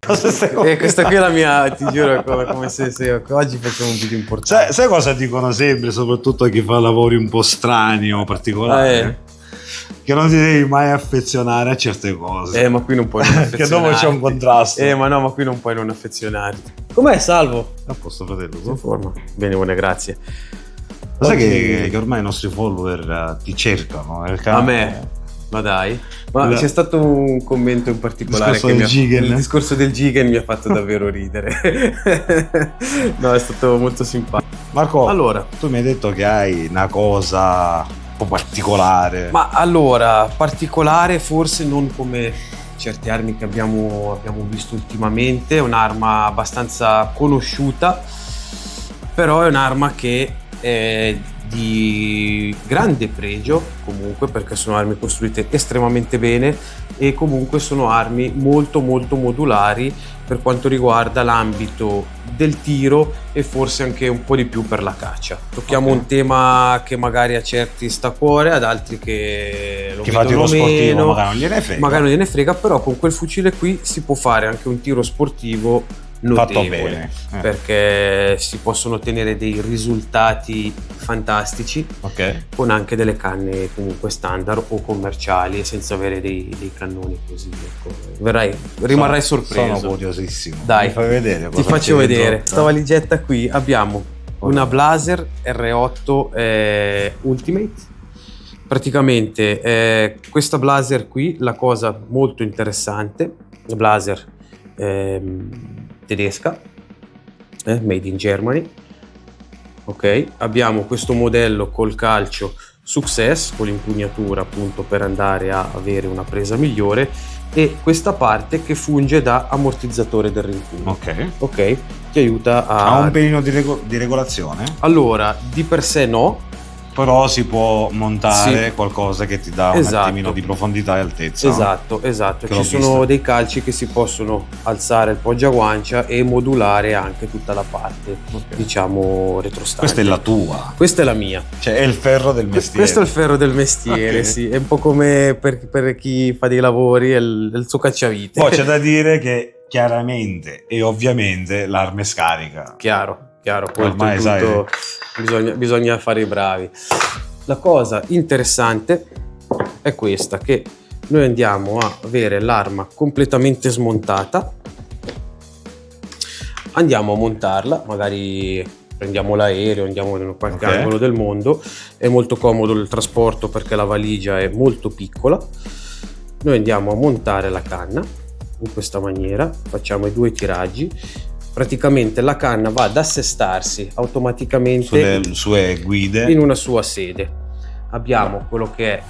E questa qui è la mia, ti giuro, come se oggi facciamo un video importante. Sai cosa dicono sempre, soprattutto chi fa lavori un po' strani o particolari? Che non ti devi mai affezionare a certe cose. Ma qui non puoi non affezionarti. Che dopo c'è un contrasto. Ma qui non puoi non affezionarti. Com'è, Salvo? A posto, fratello. In forma. Bene, buone, grazie. Lo sai che ormai i nostri follower ti cercano? A me? Ma dai, c'è stato un commento in particolare il discorso del Gigan mi ha fatto davvero ridere. No, è stato molto simpatico. Marco, allora, tu mi hai detto che hai una cosa un po' particolare. Ma allora, particolare forse non come certe armi che abbiamo visto ultimamente, è un'arma abbastanza conosciuta, però è un'arma che è di grande pregio comunque, perché sono armi costruite estremamente bene e comunque sono armi molto molto modulari per quanto riguarda l'ambito del tiro e forse anche un po' di più per la caccia. Tocchiamo un tema che magari a certi sta a cuore, ad altri che lo vedono meno, sportivo magari non gliene frega, però con quel fucile qui si può fare anche un tiro sportivo notevole, fatto bene, perché si possono ottenere dei risultati fantastici con anche delle canne comunque standard o commerciali senza avere dei cannoni così, ecco. Rimarrai sorpreso. Sono curiosissimo. Dai, mi fai vedere ti faccio vedere. Sta valigetta qui abbiamo una Blaser R8 Ultimate. Praticamente questa Blaser qui, la cosa molto interessante, la Blaser tedesca, made in Germany. Ok, abbiamo questo modello col calcio Success, con l'impugnatura appunto per andare a avere una presa migliore, e questa parte che funge da ammortizzatore del rimpugno. Ok, ti aiuta ha un pelino di regolazione? Allora, di per sé no, però si può montare qualcosa che ti dà un attimino di profondità e altezza. Esatto. Ci sono dei calci che si possono alzare il poggiaguancia e modulare anche tutta la parte, diciamo, retrostante. Questa è la tua? Questa è la mia. Cioè è il ferro del mestiere. Questo è il ferro del mestiere, sì. È un po' come per chi fa dei lavori, è il suo cacciavite. Poi c'è da dire che chiaramente e ovviamente l'arma è scarica. Chiaro, poi ormai sai, bisogna fare i bravi. La cosa interessante è questa, che noi andiamo a avere l'arma completamente smontata, andiamo a montarla, magari prendiamo l'aereo, andiamo in qualche angolo del mondo, è molto comodo il trasporto perché la valigia è molto piccola. Noi andiamo a montare la canna in questa maniera, facciamo i 2 tiraggi. Praticamente la canna va ad assestarsi automaticamente sulle sue guide in una sua sede. Abbiamo quello che è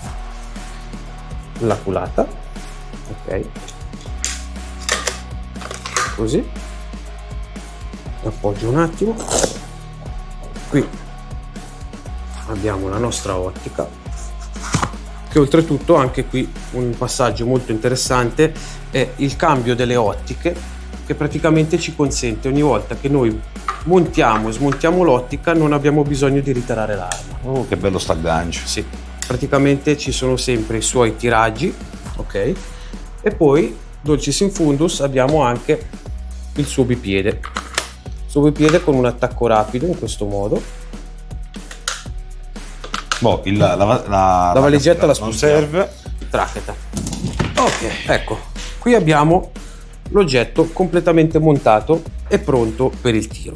la culata, ok, così, appoggio un attimo, qui abbiamo la nostra ottica, che oltretutto anche qui un passaggio molto interessante è il cambio delle ottiche, che praticamente ci consente, ogni volta che noi montiamo e smontiamo l'ottica, non abbiamo bisogno di ritirare l'arma. Oh, che bello sta aggancio. Sì, praticamente ci sono sempre i suoi tiraggi, ok? E poi, dulcis in fundus, abbiamo anche il suo bipiede. Il suo bipiede con un attacco rapido, in questo modo. La valigetta la non serve. Traccheta. Ok, ecco, qui abbiamo l'oggetto completamente montato e pronto per il tiro.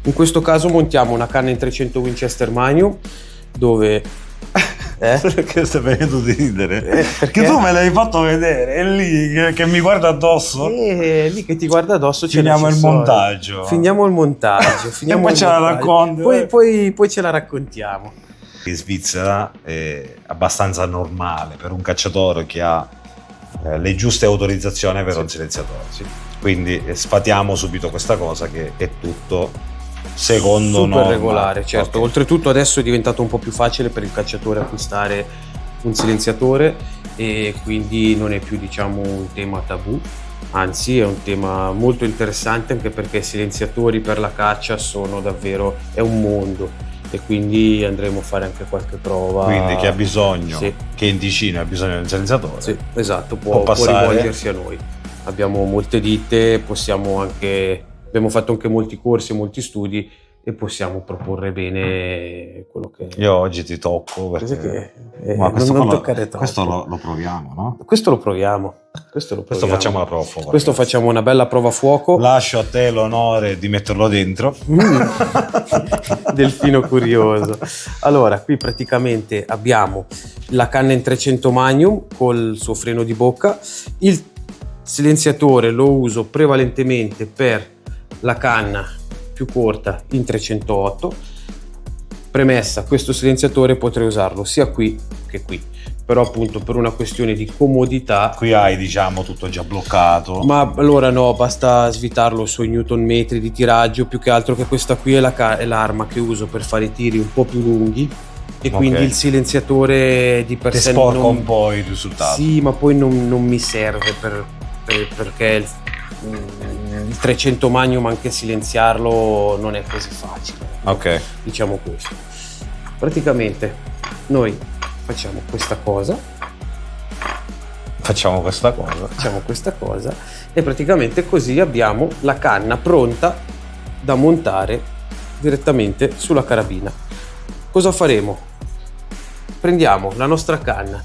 In questo caso montiamo una canna in 300 Winchester Magnum, dove che stai venendo di ridere? Perché tu me l'hai fatto vedere, è lì che mi guarda addosso. Lì che ti guarda addosso. Finiamo il montaggio. E poi ce la racconti. Poi ce la raccontiamo. In Svizzera è abbastanza normale per un cacciatore che ha le giuste autorizzazioni per un silenziatore. Quindi sfatiamo subito questa cosa, che è tutto secondo super regolare, certo. Oltretutto adesso è diventato un po' più facile per il cacciatore acquistare un silenziatore e quindi non è più, diciamo, un tema tabù, anzi è un tema molto interessante, anche perché i silenziatori per la caccia sono davvero, è un mondo, e quindi andremo a fare anche qualche prova. Quindi chi ha bisogno, che in Ticino ha bisogno di un silenziatore, esatto, può rivolgersi a noi. abbiamo molte ditte, abbiamo fatto anche molti corsi e molti studi e possiamo proporre bene quello che... Io oggi ti tocco perché... Ma questo non toccare troppo. Questo lo proviamo, no? Questo lo proviamo. Questo facciamo la prova a fuoco. Questo ragazzi. Facciamo una bella prova a fuoco. Lascio a te l'onore di metterlo dentro. Delfino curioso. Allora, qui praticamente abbiamo la canna in 300 Magnum col suo freno di bocca. Il silenziatore lo uso prevalentemente per la canna più corta in 308. Premessa, questo silenziatore potrei usarlo sia qui che qui, però appunto per una questione di comodità. Qui hai, diciamo, tutto già bloccato. Ma allora no, basta svitarlo sui newton metri di tiraggio, più che altro che questa qui è l'arma che uso per fare i tiri un po' più lunghi e quindi il silenziatore di per sé sporca un po' il risultato. Sì, ma poi non mi serve perché il 300 Magnum anche silenziarlo non è così facile. Ok. Diciamo questo. Praticamente noi facciamo questa cosa e praticamente così abbiamo la canna pronta da montare direttamente sulla carabina. Cosa faremo? Prendiamo la nostra canna,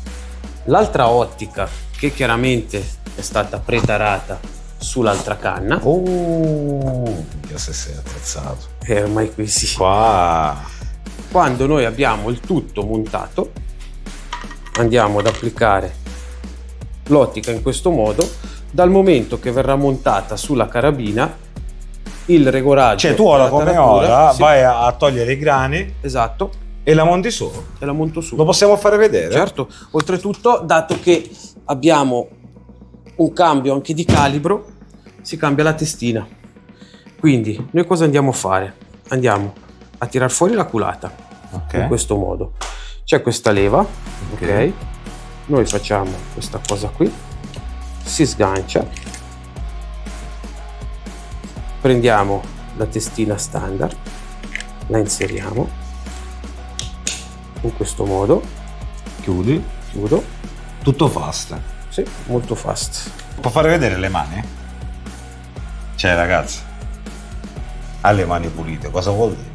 l'altra ottica che chiaramente è stata pretarata sull'altra canna. Io se sei attrezzato. Ormai qui sì. Qua. Quando noi abbiamo il tutto montato, andiamo ad applicare l'ottica in questo modo. Dal momento che verrà montata sulla carabina, il regoraggio, cioè tu ora come ora sì, vai a togliere i grani, esatto, e la monti su. e la monto su. Lo possiamo fare vedere? Certo. Oltretutto, dato che abbiamo un cambio anche di calibro, si cambia la testina. Quindi noi cosa andiamo a fare? Andiamo a tirar fuori la culata, in questo modo. C'è questa leva, ok? Noi facciamo questa cosa qui, si sgancia, prendiamo la testina standard, la inseriamo in questo modo, chiudo. Tutto fast. Sì, molto fast. Può fare vedere le mani? Cioè ragazzi, ha le mani pulite, cosa vuol dire?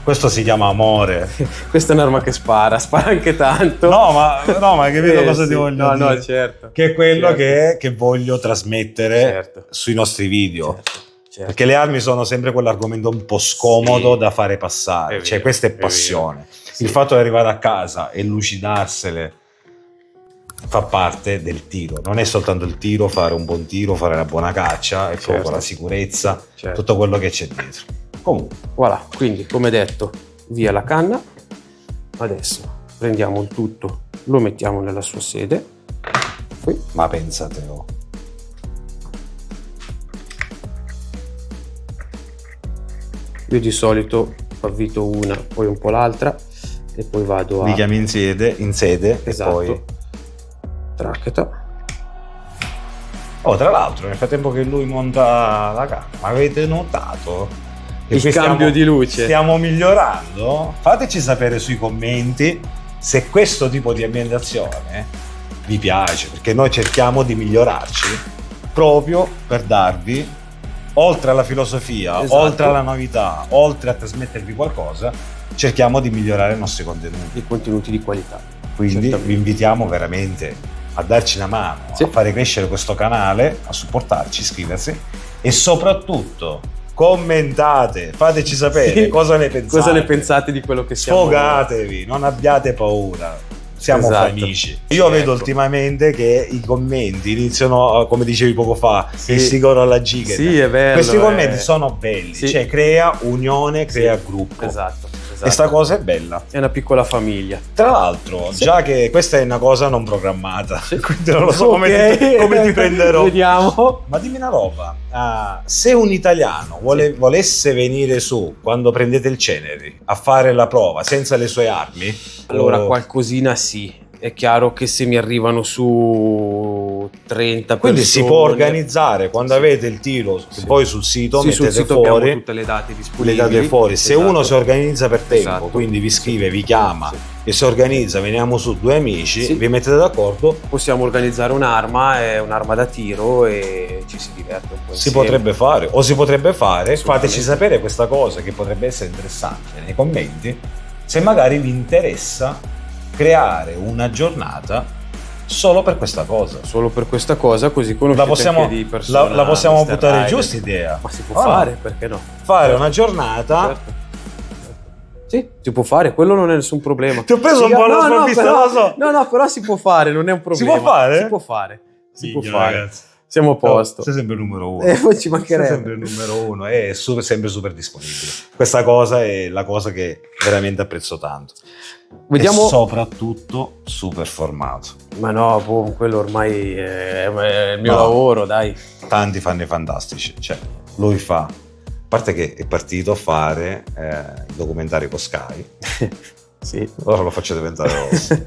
Questo si chiama amore. Questa è un'arma che spara anche tanto. No, ma capito cosa ti voglio dire? No, certo. Che è quello Certo. che voglio trasmettere Certo. sui nostri video. Certo. Perché le armi sono sempre quell'argomento un po' scomodo da fare passare. È vero, cioè questa è è vero. passione. Sì. Il fatto di arrivare a casa e lucidarsele fa parte del tiro. Non è soltanto il tiro, fare un buon tiro, fare una buona caccia, è proprio la sicurezza, Certo. tutto quello che c'è dietro. Comunque, Voilà, quindi come detto, via la canna. Adesso prendiamo il tutto, lo mettiamo nella sua sede. Qui. ma pensate, oh. Io di solito avvito una, poi un po' l'altra e poi vado a... Li chiami in sede Esatto. e poi... Traccheta. Oh, tra l'altro, nel frattempo che lui monta la canna, ma avete notato che Il qui cambio di luce. Stiamo migliorando? Fateci sapere sui commenti se questo tipo di ambientazione vi piace, perché noi cerchiamo di migliorarci proprio per darvi, oltre alla filosofia, Esatto. oltre alla novità, oltre a trasmettervi qualcosa, cerchiamo di migliorare i nostri contenuti. I contenuti di qualità. Quindi Certamente. vi invitiamo veramente a darci una mano, Sì. a fare crescere questo canale, a supportarci, iscriversi e soprattutto commentate, fateci sapere Sì. cosa ne pensate. Cosa ne pensate di quello che siamo? Sfogatevi, non abbiate paura. Siamo Esatto. amici. Io vedo Ecco. ultimamente che i commenti iniziano, come dicevi poco fa, Sì. che si corrono alla giga. Sì, è bello. Questi commenti sono belli, Sì. cioè crea unione, crea gruppo. Esatto. E sta cosa è bella. È una piccola famiglia. Tra l'altro, Sì. già che questa è una cosa non programmata, quindi non lo so Ok. come ti prenderò. Vediamo. Ma dimmi una roba, se un italiano volesse venire su quando prendete il Ceneri a fare la prova senza le sue armi, Allora, o- qualcosina sì. è chiaro che se mi arrivano su 30 quindi persone, si può organizzare quando avete il tiro, poi sul sito sì, mettete sul sito fuori abbiamo tutte le date disponibili, le date fuori. Se esatto. uno si organizza per tempo, Esatto. quindi vi scrive, vi chiama, Sì. e si organizza, veniamo su 2 amici, Sì. vi mettete d'accordo, Possiamo organizzare un'arma da tiro e ci si diverte un po' si insieme. potrebbe fare, o si potrebbe fare, Assolutamente. fateci sapere questa cosa che potrebbe essere interessante nei commenti, se magari vi interessa creare una giornata solo per questa cosa. Solo per questa cosa, così conoscete anche di persona la possiamo Mr. buttare Rider. giù questa idea. Ma si può fare, perché no? Fare una giornata. Certo. Sì, si può fare, quello non è nessun problema. Ti ho preso un po' la sprovvista, però, lo so. No, però si può fare, non è un problema. Si può fare? Si può fare. Si può Minchia, fare. ragazzi. Siamo a posto. Sei sempre il numero uno. Poi ci Sei mancherebbe. sempre il numero uno, è sempre super disponibile. Questa cosa è la cosa che veramente apprezzo tanto. Vediamo. E soprattutto super formato. Ma no, boh, quello ormai è il mio No. lavoro, dai. Tanti fanno i fantastici. Cioè, lui fa, a parte che è partito a fare il documentario con Sky. Sì. Ora lo faccio diventare rosso.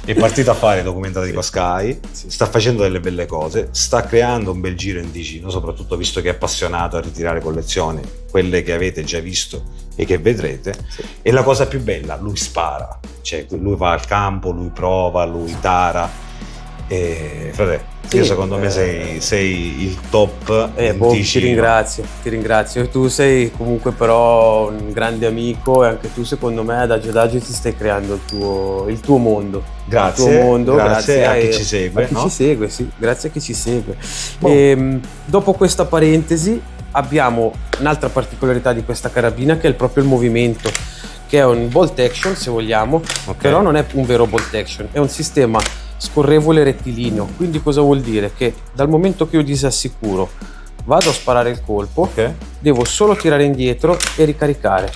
È partito a fare i documentari con Sky, Sì. sta facendo delle belle cose, sta creando un bel giro in Ticino, soprattutto visto che è appassionato a ritirare collezioni, quelle che avete già visto e che vedrete. Sì. E la cosa più bella, lui spara, cioè lui va al campo, lui prova, lui tara. E frate, Sì, io secondo me sei il top in Boh, ti Ticino. ringrazio. Tu sei comunque però un grande amico e anche tu secondo me adagio adagio ti stai creando il tuo mondo. Grazie, Il tuo mondo, grazie a chi ci segue, a chi no? ci segue, sì, grazie a chi ci segue. Boh. Dopo questa parentesi abbiamo un'altra particolarità di questa carabina che è proprio il movimento, che è un bolt action se vogliamo, Ok. però non è un vero bolt action, è un sistema scorrevole rettilineo. Quindi cosa vuol dire? Che dal momento che io disassicuro, vado a sparare il colpo, Ok. devo solo tirare indietro e ricaricare.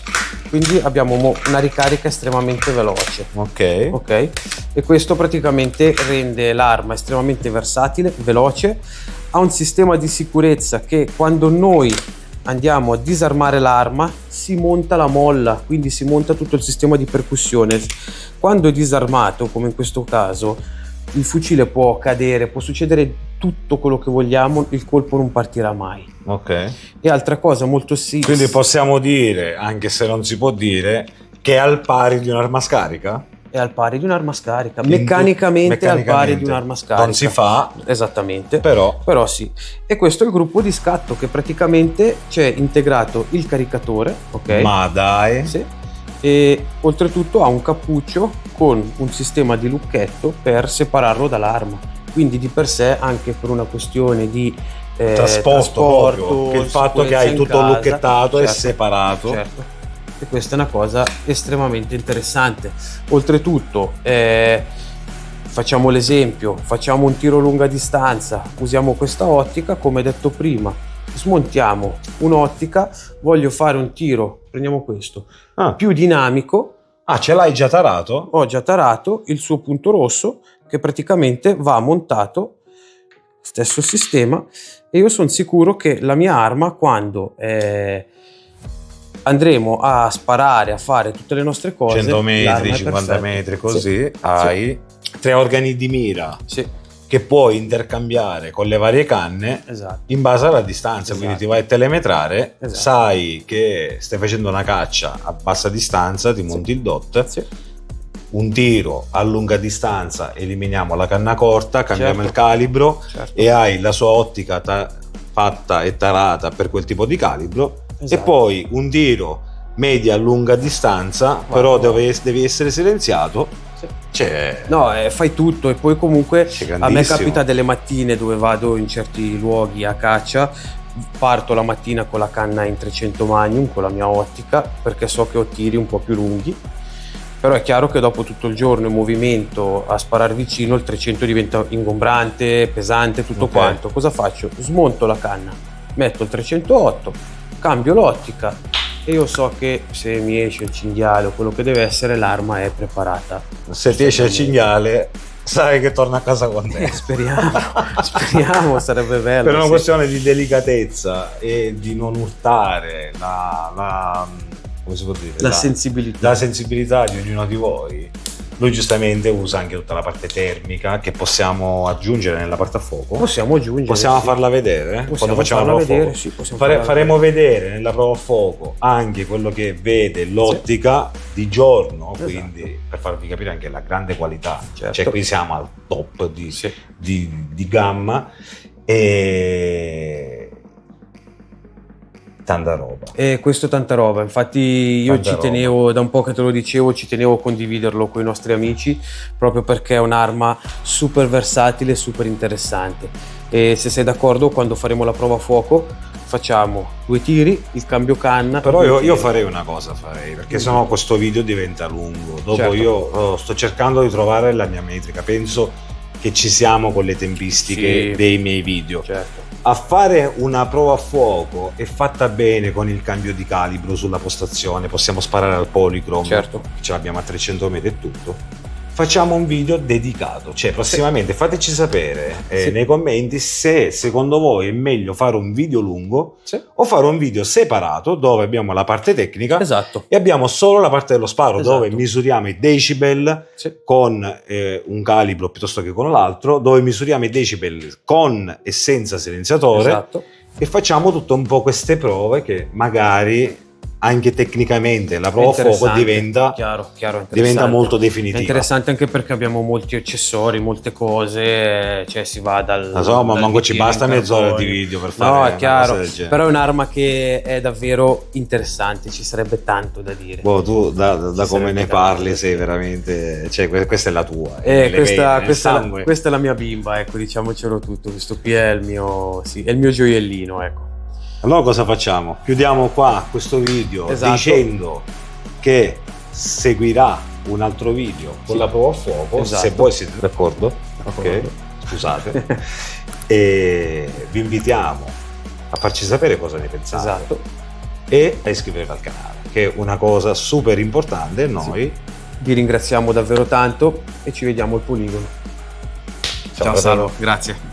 Quindi abbiamo una ricarica estremamente veloce. Ok. Ok? E questo praticamente rende l'arma estremamente versatile, veloce, ha un sistema di sicurezza che quando noi andiamo a disarmare l'arma si monta la molla, quindi si monta tutto il sistema di percussione. Quando è disarmato, come in questo caso, il fucile può cadere, può succedere tutto quello che vogliamo, il colpo non partirà mai. Ok. E altra cosa molto Quindi possiamo dire, anche se non si può dire, che è al pari di un'arma scarica? è al pari di un'arma scarica, Quindi, meccanicamente è al pari di un'arma scarica. Non si fa, Esattamente. però Però sì. E questo è il gruppo di scatto, che praticamente c'è integrato il caricatore, ok? ma dai, Sì. E oltretutto ha un cappuccio con un sistema di lucchetto per separarlo dall'arma. Quindi di per sé, anche per una questione di trasporto proprio, che il fatto che hai sicurezza in tutto casa, lucchettato e certo, separato. certo. E questa è una cosa estremamente interessante. Oltretutto, facciamo l'esempio, facciamo un tiro a lunga distanza, usiamo questa ottica, come detto prima, smontiamo un'ottica, voglio fare un tiro, prendiamo questo, Ah. più dinamico, Ce l'hai già tarato? ho già tarato il suo punto rosso che praticamente va montato, stesso sistema, e io sono sicuro che la mia arma, quando andremo a sparare, a fare tutte le nostre cose, 100 metri, l'arma è 50 perfetta. metri, così, Sì. hai 3 organi di mira Sì, che puoi intercambiare con le varie canne esatto. in base alla distanza, quindi Esatto. ti vai a telemetrare, Esatto. sai che stai facendo una caccia a bassa distanza, ti monti il dot, Sì. un tiro a lunga distanza, eliminiamo la canna corta, cambiamo Certo. il calibro Certo. e hai la sua ottica fatta e tarata per quel tipo di calibro. Esatto. E poi un tiro media a lunga distanza, però devi essere silenziato. Sì. Cioè, No, fai tutto e poi comunque C'è a me grandissimo. capita delle mattine dove vado in certi luoghi a caccia, parto la mattina con la canna in 300 magnum con la mia ottica perché so che ho tiri un po' più lunghi, però è chiaro che dopo tutto il giorno in movimento a sparare vicino il 300 diventa ingombrante, pesante, tutto Ok. quanto. Cosa faccio? Smonto la canna, metto il 308, cambio l'ottica e io so che se mi esce il cinghiale o quello che deve essere, l'arma è preparata. se ti esce il cinghiale, sai che torna a casa con te. Speriamo, speriamo, sarebbe bello. Per una sì. questione di delicatezza e di non urtare come si può dire? La sensibilità. la sensibilità di ognuno di voi, Lui giustamente usa anche tutta la parte termica che possiamo aggiungere nella parte a fuoco. Possiamo aggiungere. Possiamo sì. farla vedere? Possiamo Quando facciamo la prova vedere, a fuoco. sì, possiamo Faremo vedere nella prova a fuoco anche quello che vede l'ottica di giorno, Esatto. quindi per farvi capire anche la grande qualità. Certo. Cioè qui siamo al top di, Sì. di gamma e tanta roba. E questo è tanta roba, infatti io Tanta ci tenevo, da un po' che te lo dicevo, ci tenevo a condividerlo con i nostri amici, proprio perché è un'arma super versatile, super interessante. E se sei d'accordo, quando faremo la prova a fuoco facciamo 2 tiri, il cambio canna. Però io 2 tiri. farei una cosa, perché sennò questo video diventa lungo. Dopo Certo. io sto cercando di trovare la mia metrica, penso che ci siamo con le tempistiche Sì. dei miei video. Certo. A fare una prova a fuoco è fatta bene con il cambio di calibro sulla postazione, possiamo sparare al polychrome, Certo. ce l'abbiamo a 300 metri e tutto. Facciamo un video dedicato, cioè prossimamente fateci sapere Sì. nei commenti se secondo voi è meglio fare un video lungo Sì. o fare un video separato dove abbiamo la parte tecnica Esatto. e abbiamo solo la parte dello sparo, Esatto. dove misuriamo i decibel Sì. con un calibro piuttosto che con l'altro, dove misuriamo i decibel con e senza silenziatore Esatto. e facciamo tutto un po' queste prove che magari anche tecnicamente la prova a fuoco Interessante. diventa Chiaro, interessante. diventa molto È definitiva. interessante anche perché abbiamo molti accessori, molte cose, cioè si va dal... Insomma, dal manco ci bicchiere basta in mezz'ora di carbonio. video per fare No, una è chiaro, cosa del genere. però è un'arma che è davvero interessante, ci sarebbe tanto da dire. Boh, tu da come sarebbe ne tanto. parli sei veramente, cioè questa è la tua, Questa sangue. è la mia bimba, ecco, diciamocelo tutto, questo qui è il mio gioiellino, ecco. Allora cosa facciamo? Chiudiamo qua questo video Esatto. dicendo che seguirà un altro video con la prova a fuoco, Esatto. se voi siete d'accordo, ok? Scusate, e vi invitiamo a farci sapere cosa ne pensate Esatto. e a iscrivervi al canale, che è una cosa super importante. Noi Vi ringraziamo davvero tanto e ci vediamo al poligono. Ciao fratello. Salo, grazie.